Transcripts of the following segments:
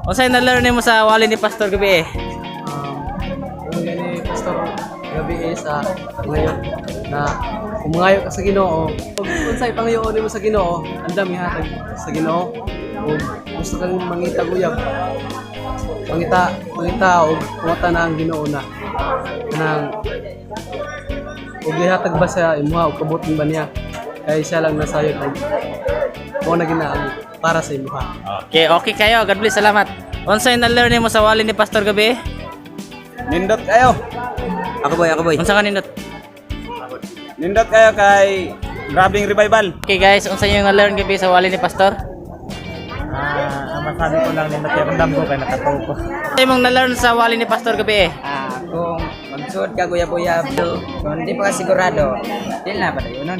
Unsay na-learn mo sa wali ni Pastor gabi eh? Yung ni Pastor gabi sa ngayon na kumangayo ka sa Ginoo. Kung unsay pangayoon mo sa Ginoo, andam ihatag sa Ginoo. Kung gusto kang mangita uyab, mangita og kumata na ang Ginoo na. Kanang ug ihatag ba sa imuha og kabuting ba niya? Kay siya lang nasayod og mo na ginaagi para sa imuha. Okay kayo. God bless. Salamat. Unsay na-learn mo sa wali ni Pastor gabi? Nindot kayo. Ako boy. Unsa ka nindot? Nindot kayo kay grabing revival. Okay guys, unsay yung na-learn gabi sa wali ni Pastor? Ang masabi ko lang nindot yung damgo kay nakatuo ko. Unsay mong na-learn sa wali ni Pastor gabi eh? Kung magsuot ka guyab-guyab, kung hindi pa ka sigurado, dili na pa tayo nun.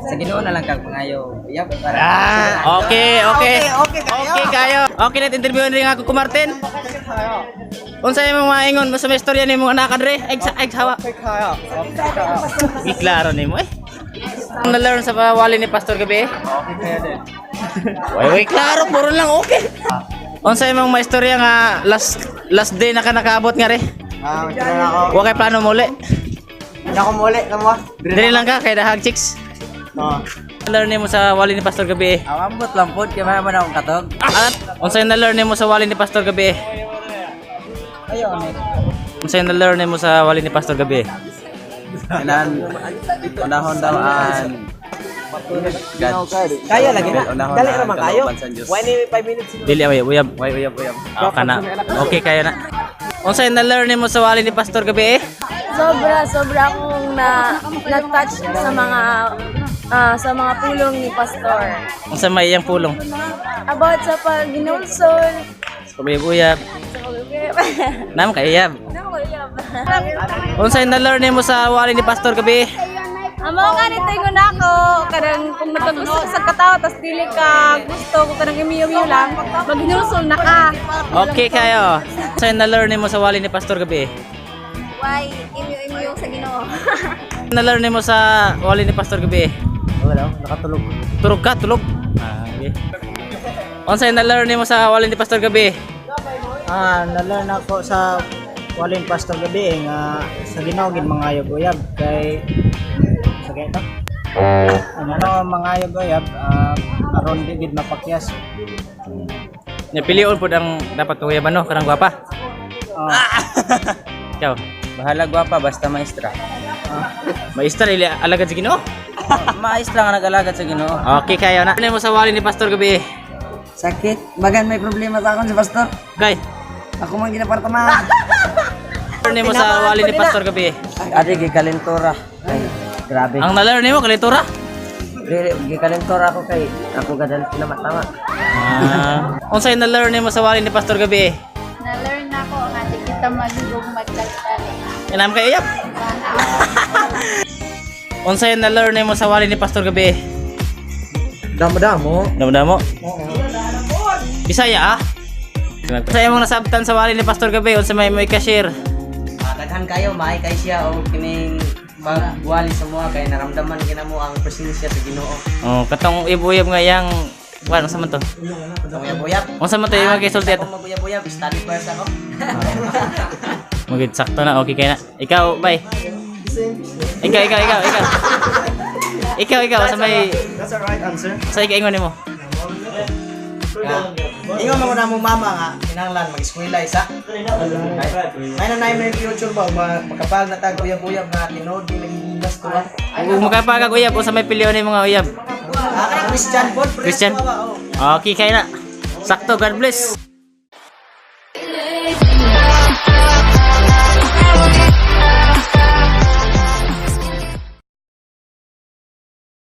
Sa Ginoo na lang kang pangayo uyab para. Okay kayo. Okay na interviewin rin ako ku Martin. Unsay imong maingon sa istorya nimo anak kadre? Egg hawa. Iklaro nimo eh. Ang na-learn sa wali ni Pastor gabi eh? Okay kaya din. Way klaro puro lang okay. Unsay imong maistorya nga last day na ka nakaabot nga re? Ako. Wa kay plano muli. Hindi ako muli kamo. Dili lang ka kay dahag chicks. Na-learn nimo sa wali ni Pastor gabi eh? Ambot lang pod kay man akong katog. Unsay na-learn nimo sa wali ni Pastor gabi eh? Ayo ni. Unsay na-learn nimo sa wali ni Pastor gabi eh? Kanan panahon daw an Kaya lagi na. Dali ra man kayo. Why ni 5 minutes? Dili uyab. Kana. Okay kayo na. Unsay na-learn nimo sa wali ni Pastor gabi eh? Sobra akong na-touch sa mga pulong ni Pastor. Unsa may iyang pulong? About sa pag-ginulsol. Sa uyab. Nam kayab. Unsay na-learn nimo sa wali ni Pastor gabi eh? Amo nga nito yung nako, kadang kung nagkagusto ka sa katao, tas dili ka gusto, kung kadang imiyo-miyo lang, mag-ginulsol na ka. Okay kayo. Unsay na-learn nimo sa wali ni Pastor gabi eh? Why? Imiyo-imiyo sa Ginoo. Na-learn nimo sa wali ni Pastor gabi eh? Wala, nakatulog. Tulog. Okay. Unsay na-learn nimo sa wali ni Pastor gabi eh? Na-learn ako sa walin Pastor gabi nga sa Ginoo gid mangayog uyab kay sa kayta. Ano mangayog uyab aron di gid mapakyas. Nya pilion pud ang dapat uyaban no karang gwapa. Ikaw, Bahala gwapa basta maestra. maistra ili alagad sa Ginoo. Maestra nga nag-alagad sa Ginoo. Okay kayo na. Ano mo sa wali ni Pastor gabi eh? Sakit. Bagan may problema sa akon si Pastor. Kay, Ako man ginapartama. ano mo sa wali ni Pastor gabi eh? Adi gikalentura. Ay, grabe. Ang na-learn nimo kalitura? Gikalentura ako kay ako gadal tama. Unsay na-learn nimo sa wali ni Pastor gabi eh? Na-learn ako nga di kita magigong magkaltali. Inam kay iyap. Unsay na-learn nimo sa wali ni Pastor gabi eh? Damo-damo. Damo-damo. Bisaya ah. Sa imong nasabtan sa wali ni Pastor gabi unsa may ka-share? Daghan kayo maay kay siya o kining pagwali sa mga kay naramdaman kinamo ang presensya sa Ginoo. Oh, katong ibuyab nga yang ano sa man to? Uyab-uyab. Unsa man to yung gisulti ato? Ako maguyab-uyab, study first ako. Magid sakto na okay kay na. Ikaw, bye. Ikaw sa may That's the right answer. sa ingon nimo. Ingon mo na mo mama nga kinahanglan mag-eskwela isa. May nanay may future ba makapag na tag uyab-uyab nga tinod di naging gasto ba. Ug makapagag uyab unsa may pilyon ni mga uyab? Christian pod. Christian. Okay kay na. Sakto, God bless.